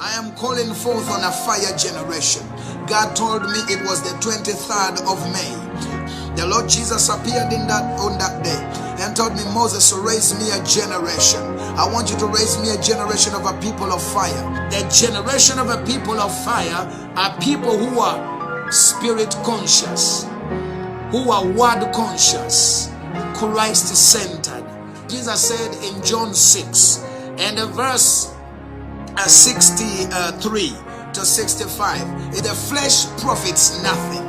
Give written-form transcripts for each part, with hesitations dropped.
I am calling forth on a fire generation. God told me it was the 23rd of May. The Lord Jesus appeared on that day and told me, Moses, raise me a generation. I want you to raise me a generation of a people of fire. The generation of a people of fire are people who are spirit conscious, who are word conscious, Christ centered. Jesus said in John 6 and verse 63 to 65, the flesh profits nothing.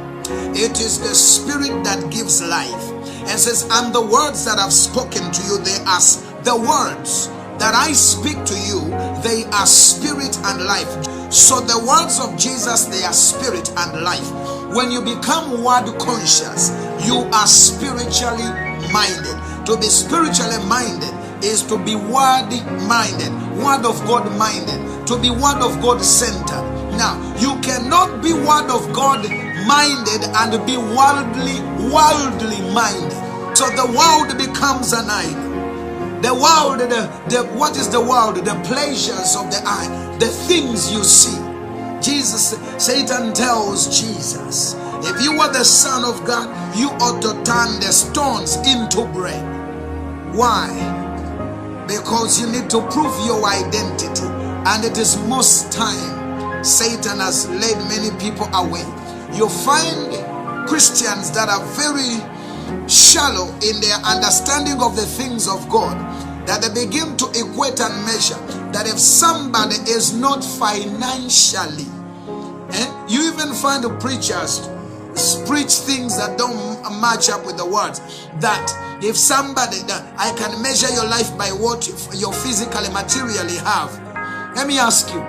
It is the spirit that gives life. And says, and the words that I've spoken to you, they are the words that I speak to you, they are spirit and life. So the words of Jesus, they are spirit and life. When you become word conscious, you are spiritually minded. To be spiritually minded is to be word minded, word of God minded, to be word of God centered. Now, you cannot be word of God minded and be worldly minded. So the world becomes an idol. The world, what is the world? The pleasures of the eye, the things you see. Satan tells Jesus, if you are the Son of God, you ought to turn the stones into bread. Why? Because you need to prove your identity, and it is most time Satan has led many people away. You find Christians that are very shallow in their understanding of the things of God, that they begin to equate and measure that if somebody is not financially, you even find the preachers preach things that don't match up with the words, that if somebody, that I can measure your life by what you physically materially have. Let me ask you,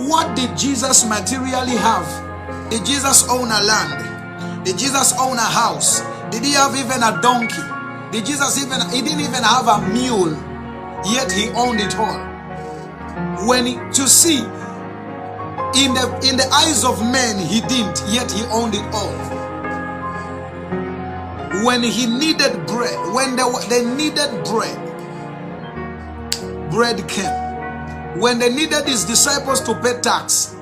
what did Jesus materially have? Did Jesus own a land? Did Jesus own a house? Did he have even a donkey? He didn't even have a mule, yet he owned it all. To see, in the eyes of men, he didn't, yet he owned it all. When he needed bread, when they needed bread, bread came. When they needed his disciples to pay tax,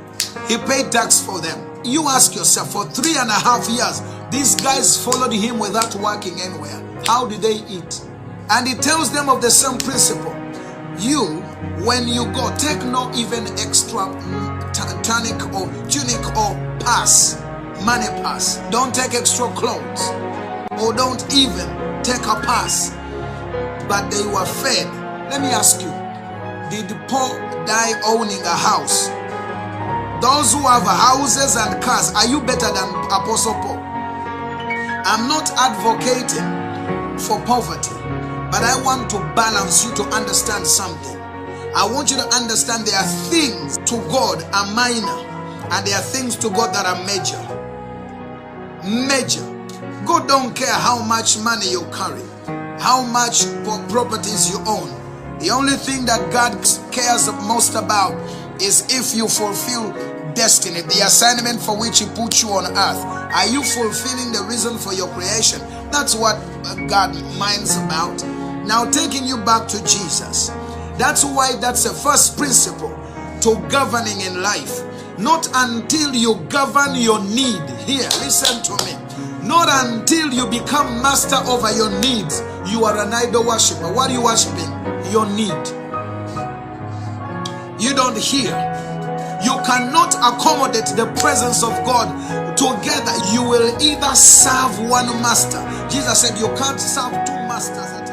he paid tax for them. You ask yourself, for 3.5 years, these guys followed him without working anywhere. How did they eat? And he tells them of the same principle. You, when you go, take no even extra tunic or money pass. Don't take extra clothes, or don't even take a pass. But they were fed. Let me ask you, did Paul die owning a house? Those who have houses and cars, are you better than Apostle Paul? I'm not advocating for poverty, but I want to balance you to understand something. I want you to understand there are things to God are minor, and there are things to God that are major. Major. God don't care how much money you carry, how much properties you own. The only thing that God cares most about is if you fulfill destiny, the assignment for which he put you on earth. Are you fulfilling the reason for your creation? That's what God minds about. Now, taking you back to Jesus, that's why that's the first principle to governing in life. Not until you govern your need. Here, listen to me. Not until you become master over your needs, you are an idol worshiper. What are you worshiping? Your need. You don't hear. You cannot accommodate the presence of God together. You will either serve one master. Jesus said you can't serve two masters at